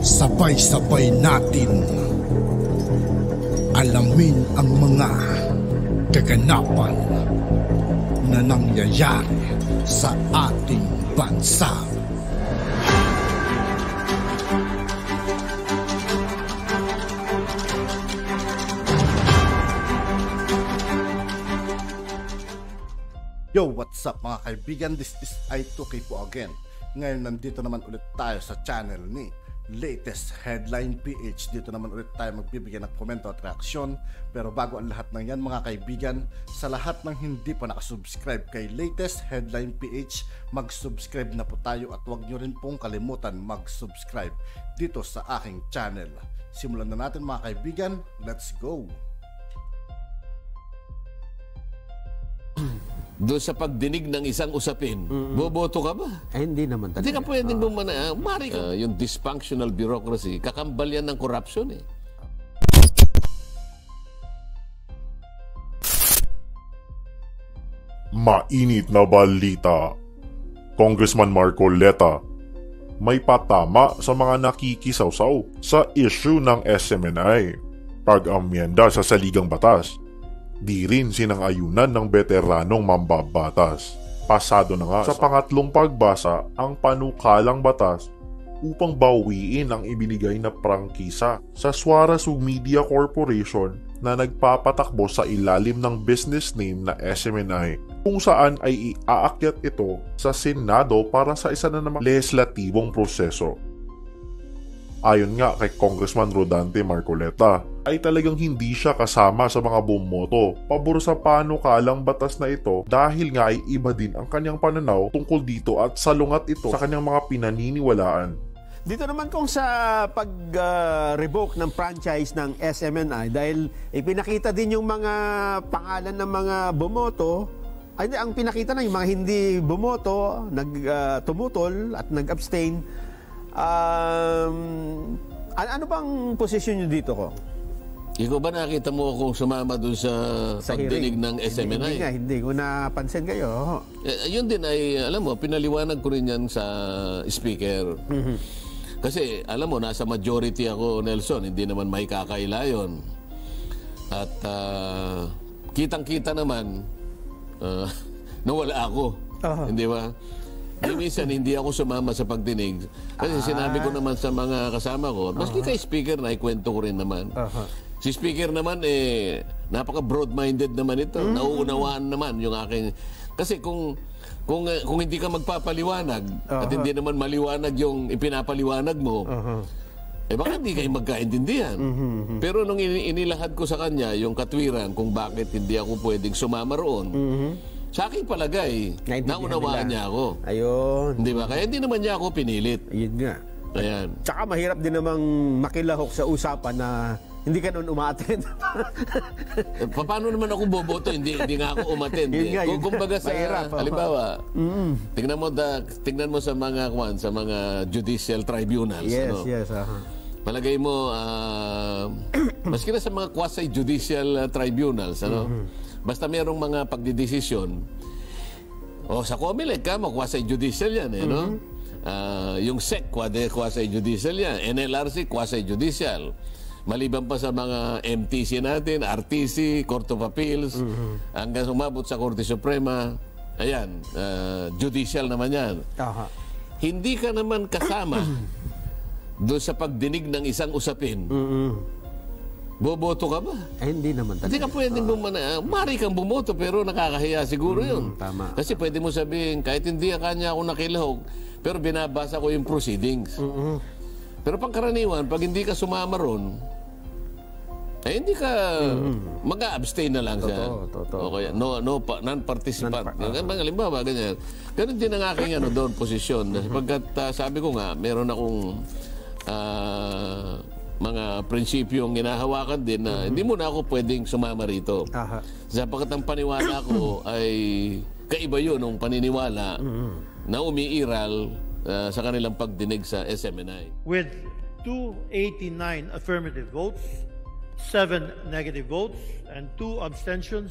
Sabay-sabay natin alamin ang mga kaganapan na nangyayari sa ating bansa. Yo, what's up mga kaibigan? This is I2K po again. Ngayon nandito naman ulit tayo sa channel ni Latest Headline PH. Dito naman ulit tayo magbibigay ng komento at reaksyon. Pero bago ang lahat ng yan mga kaibigan, sa lahat ng hindi pa nakasubscribe kay Latest Headline PH, mag-subscribe na po tayo at huwag nyo rin pong kalimutan mag-subscribe dito sa aking channel. Simulan na natin mga kaibigan, let's go! Doon sa pagdinig ng isang usapin, boboto ka ba? Ay, hindi naman talaga. Hindi ka pwedeng bumari ka. Yung dysfunctional bureaucracy, kakambal yan ng corruption eh. Mainit na balita. Congressman Marcoleta may patama sa mga nakikisawsaw sa issue ng SMNI. Pag-amyenda sa saligang batas. Di rin sinang-ayunan ng veteranong mambabatas. Pasado na nga sa pangatlong pagbasa ang panukalang batas upang bawiin ang ibinigay na prangkisa sa Suara Media Corporation na nagpapatakbo sa ilalim ng business name na SMNI, kung saan ay iaakyat ito sa Senado para sa isa na namang legislatibong proseso. Ayon nga kay Congressman Rodante Marcoleta, ay talagang hindi siya kasama sa mga bumoto pabor sa panukalang batas na ito dahil nga ay iba din ang kanyang pananaw tungkol dito at salungat ito sa kanyang mga pinaniniwalaan. Dito naman kung sa pag-revoke ng franchise ng SMNI, dahil ipinakita din yung mga pangalan ng mga bumoto, ay ang pinakita na yung mga hindi bumoto, tumutol at nag-abstain. Ano bang posisyon nyo dito ko? Ikaw ba nakita mo kung sumama dun sa pagdinig ng SMNI? Hindi ko napansin kayo. Yun din ay, alam mo, pinaliwanag ko rin yan sa speaker. Kasi, alam mo, nasa majority ako, Nelson, hindi naman mahikakaila yun. At kitang-kita naman na wala ako. Hindi ba? Minsan hindi ako sumama sa pagdinig kasi sinabi ko naman sa mga kasama ko, maski kay speaker na ikwento ko rin naman. Si speaker naman napaka broad-minded naman ito. Nauunawaan naman yung aking kasi kung hindi ka magpapaliwanag at hindi naman maliwanag yung ipinapaliwanag mo. Baka hindi kayo magkaintindihan. Pero nung inilahad ko sa kanya yung katwiran kung bakit hindi ako pwedeng sumama roon. Sa aking palagay, naunawaan niya ako. Ayun. Di ba? Kaya hindi naman niya ako pinilit. Ayun nga. Ayan. Tsaka mahirap din namang makilahok sa usapan na hindi ka noon umattend. Paano naman ako boboto? Hindi nga ako umattend. Kumbaga sa halimbawa, tingnan mo sa mga judicial tribunals. Yes. Palagay mo, maski na sa mga quasi-judicial tribunals, basta mayroong mga pagdidesisyon, sa COMELEC ka, quasi-judicial yan, yung SEC, quasi-judicial yan, NLRC, quasi-judicial. Maliban pa sa mga MTC natin, RTC, Court of Appeals, hanggang umabot sa Korte Suprema, ayan, judicial naman yan. Hindi ka naman kasama doon sa pagdinig ng isang usapin. Boboto ka ba? Ay, hindi naman talaga. Hindi ka pwedeng mari kang bumoto pero nakakahiya siguro yun. Tama. Kasi pwede mo sabihin, kahit hindi kanya ako nakilahok, pero binabasa ko yung proceedings. Pero pangkaraniwan, pag hindi ka sumama ron, hindi ka mag-abstain na lang siya. Totoo. Okay, non-participant. Halimbawa, ganyan. Ganun din ang aking doon posisyon. Sapagkat sabi ko nga, meron akong mga prinsipyong ginahawakan din na hindi mo na ako pwedeng sumama rito. Sapagkat ang paniwala ko ay kaiba yun ng paniniwala na umiiral sa kanilang pagdinig sa SMNI. With 289 affirmative votes, 7 negative votes, and 2 abstentions,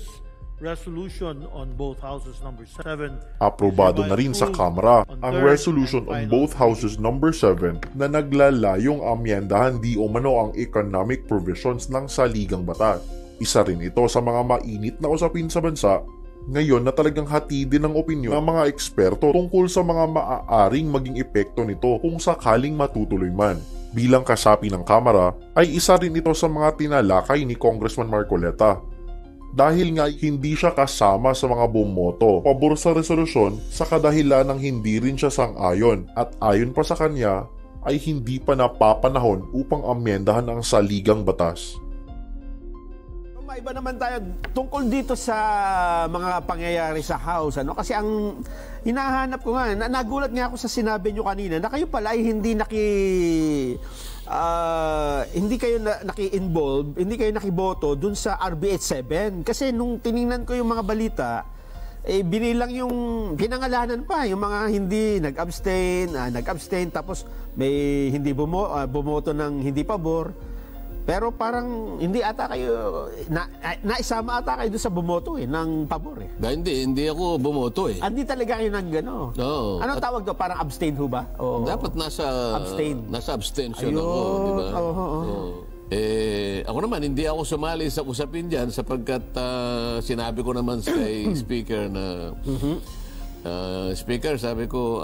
resolution on both houses number 7. Aprobado na rin sa Kamara ang resolution on both houses number 7 na naglalayong amyendahan di umano ang economic provisions ng saligang batas. Isa rin ito sa mga mainit na usapin sa bansa ngayon na talagang hatidin ng opinyon ng mga eksperto tungkol sa mga maaaring maging epekto nito kung sakaling matutuloy man. Bilang kasapi ng Kamara ay isa rin ito sa mga tinalakay ni Congressman Marcoleta. Dahil nga hindi siya kasama sa mga bumoto pabor sa resolusyon sa kadahilan ng hindi rin siya sang-ayon at ayon pa sa kanya ay hindi pa napapanahon upang amyendahan ang saligang batas. Iba naman tayo tungkol dito sa mga pangyayari sa House. Kasi ang hinahanap ko nga, nagulat nga ako sa sinabi nyo kanina na kayo pala ay hindi kayo naki-involve, hindi kayo nakiboto dun sa RB 87. Kasi nung tiningnan ko yung mga balita, binilang yung pinangalanan pa, yung mga hindi nag-abstain, tapos may hindi bumoto ng hindi pabor. Pero parang hindi ata kayo, naisama ata kayo doon sa bumoto ng pabor . Hindi ako bumoto . Hindi talaga kayo nang gano. Oo. Anong tawag doon? Parang abstain ho ba? O, dapat nasa abstention ako, di ba? Ako naman, hindi ako sumali sa usapin dyan sapagkat sinabi ko naman kay Speaker na Speaker, sabi ko,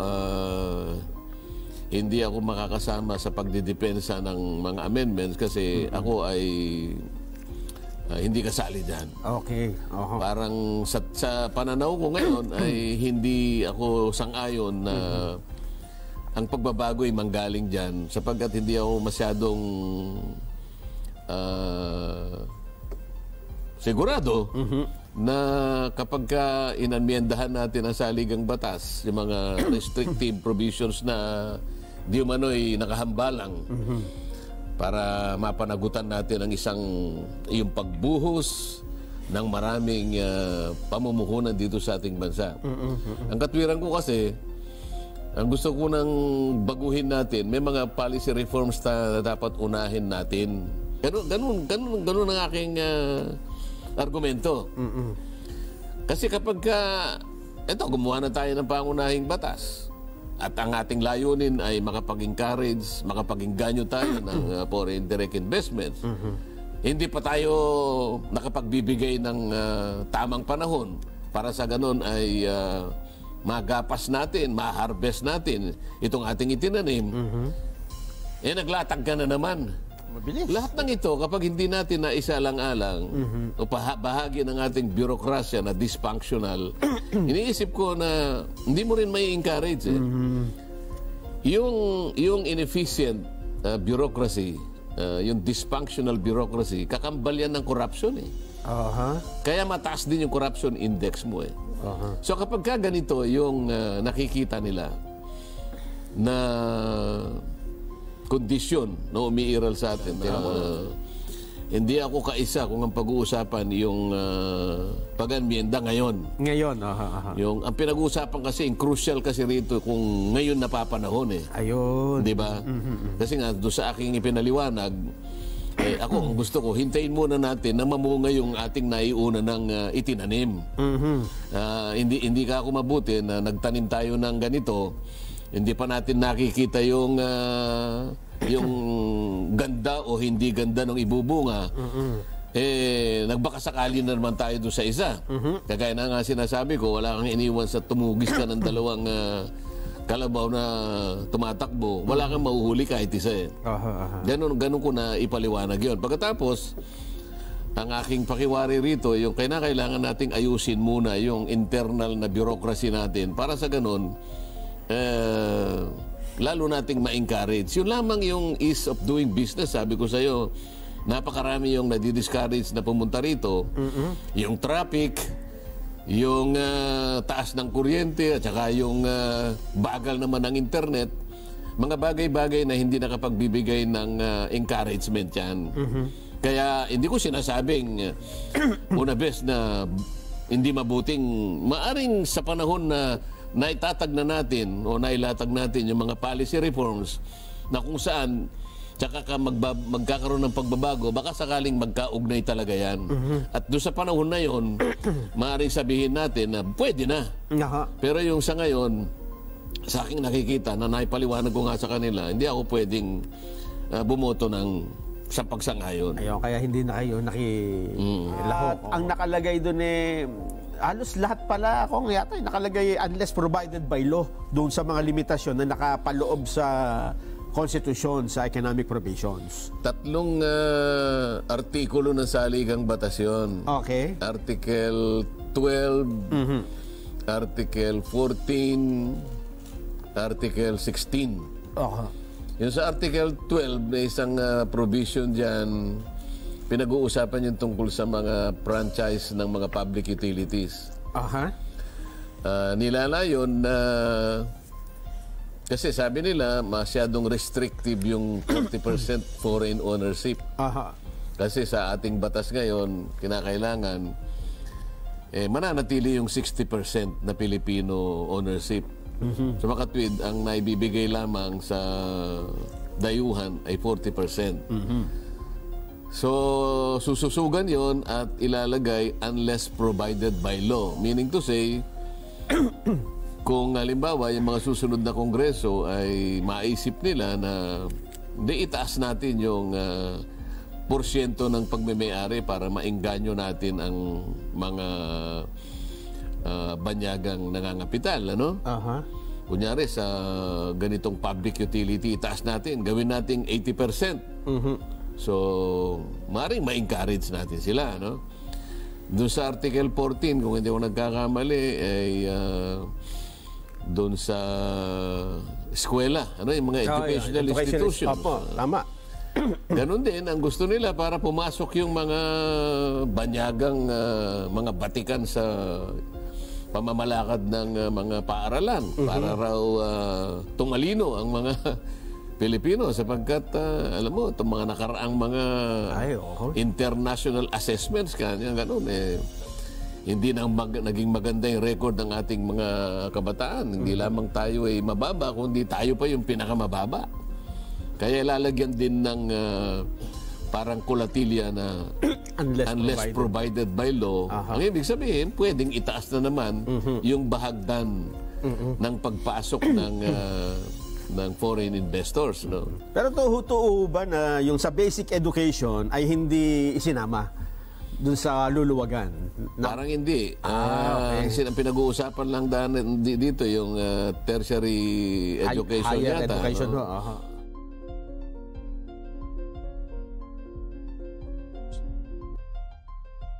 hindi ako makakasama sa pagdidepensa ng mga amendments kasi ako ay hindi kasali dyan. Okay. Parang sa pananaw ko ngayon ay hindi ako sang-ayon na ang pagbabago ay manggaling dyan sapagkat hindi ako masyadong sigurado na kapag inamyendahan natin ang saligang batas, yung mga restrictive provisions na di umano'y nakahambalang para mapanagutan natin ang yung pagbuhos ng maraming pamumuhunan dito sa ating bansa. Ang katwiran ko kasi, ang gusto ko nang baguhin natin, may mga policy reforms na dapat unahin natin. Ganun ang aking argumento. Kasi kapag gumawa na tayo ng pangunahing batas at ang ating layunin ay makapag-encourage, makapag-engganyo tayo ng foreign direct investments, hindi pa tayo nakapagbibigay ng tamang panahon para sa ganun ay magapas natin, ma-harvest natin itong ating itinanim, naglatag ka na naman. Mabilis. Lahat ng ito, kapag hindi natin na isa-lang-alang o bahagi ng ating bürokrasya na dysfunctional, iniisip ko na hindi mo rin may encourage. Yung inefficient bureaucracy, yung dysfunctional bureaucracy, kakambal yan ng corruption . Kaya mataas din yung corruption index mo . So kapag ganito yung nakikita nila na kondisyon na umiiral sa atin. Hindi ako kaisa kung ang pag-uusapan yung pag-amyenda ngayon. Yung ang pinag-uusapan kasi, crucial kasi rito kung ngayon napapanahon . Ayun. Di ba? Kasi nga, doon sa aking ipinaliwanag, ako, ang gusto ko, hintayin muna natin na mamunga yung ating naiuna ng itinanim. Hindi ka ako mabuti na nagtanim tayo ng ganito, hindi pa natin nakikita yung ganda o hindi ganda ng ibubunga. Nagbakasakali na naman tayo doon sa isa. Kagaya na nga sinasabi ko, wala kang iniwan sa tumugis ka ng dalawang kalabaw na tumatakbo. Wala kang mahuhuli kahit isa . Ganun ko na ipaliwanag yun. Pagkatapos, ang aking pakiwari rito, yung kailangan nating ayusin muna yung internal na bureaucracy natin para sa ganun, lalo nating ma-encourage. Yun lamang yung ease of doing business. Sabi ko sa'yo, napakarami yung nadi-discourage na pumunta rito. Yung traffic, yung taas ng kuryente, at saka yung bagal naman ng internet, mga bagay-bagay na hindi nakapagbibigay ng encouragement yan. Kaya hindi ko sinasabing una best na hindi mabuting, maaring sa panahon na naitatag na natin o nailatag natin yung mga policy reforms na kung saan tsaka ka magkakaroon ng pagbabago, baka sakaling magkaugnay talaga yan. At doon sa panahon na yon, maaaring sabihin natin na pwede na. Pero yung sa ngayon, sa aking nakikita, na naipaliwanag ko nga sa kanila, hindi ako pwedeng bumoto sa pagsang-ayon. Ayun, kaya hindi na kayo nakilahok. Ang nakalagay doon halos lahat pala akong yata nakalagay unless provided by law doon sa mga limitasyon na nakapaloob sa Constitution, sa economic provisions. 3 artikulo ng saligang batas yun. Okay. Article 12, Article 14, Article 16. Yung sa Article 12, may isang provision dyan, pinag-uusapan yung tungkol sa mga franchise ng mga public utilities. Nilalayon na kasi sabi nila masyadong restrictive yung 40% foreign ownership. Kasi sa ating batas ngayon, kinakailangan mananatili yung 60% na Filipino ownership. So makatwid, ang naibibigay lamang sa dayuhan ay 40%. So sususugan yon at ilalagay unless provided by law. Meaning to say, kung halimbawa yung mga susunod na kongreso ay maisip nila na hindi itaas natin yung porsyento ng pagmemay-ari para maengganyo natin ang mga banyagang nangangapital, ano? Kunyari sa ganitong public utility, itaas natin, gawin natin 80%. So, maaaring ma-encourage natin sila, no? Doon sa Article 14, kung hindi ako nagkakamali, ay doon sa eskwela, ano, yung mga educational institutions. Tama. Ganon din, ang gusto nila para pumasok yung mga banyagang mga batikan sa pamamalakad ng mga paaralan para raw tungalino ang mga Pilipino sapagkat alam mo, itong mga nakaraang mga international assessments kanya gano'n hindi naging maganda yung record ng ating mga kabataan. Hindi lamang tayo ay mababa, kundi tayo pa yung pinakamababa. Kaya lalagyan din ng parang kulatilya na unless provided by law. Ang ibig sabihin, pwedeng itaas na naman yung bahagdan ng pagpasok ng foreign investors, no? Pero tuho ba na yung sa basic education ay hindi isinama dun sa luluwagan? Parang hindi. Ang pinag-uusapan lang dito yung tertiary education higher yata. Education,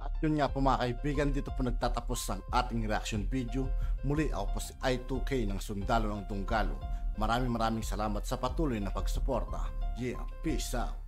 At yun nga po mga kaibigan, dito po nagtatapos ang ating reaction video. Muli ako po si I2K ng Sundalo ng Tunggalo. Maraming salamat sa patuloy na pagsuporta. Yeah, peace out.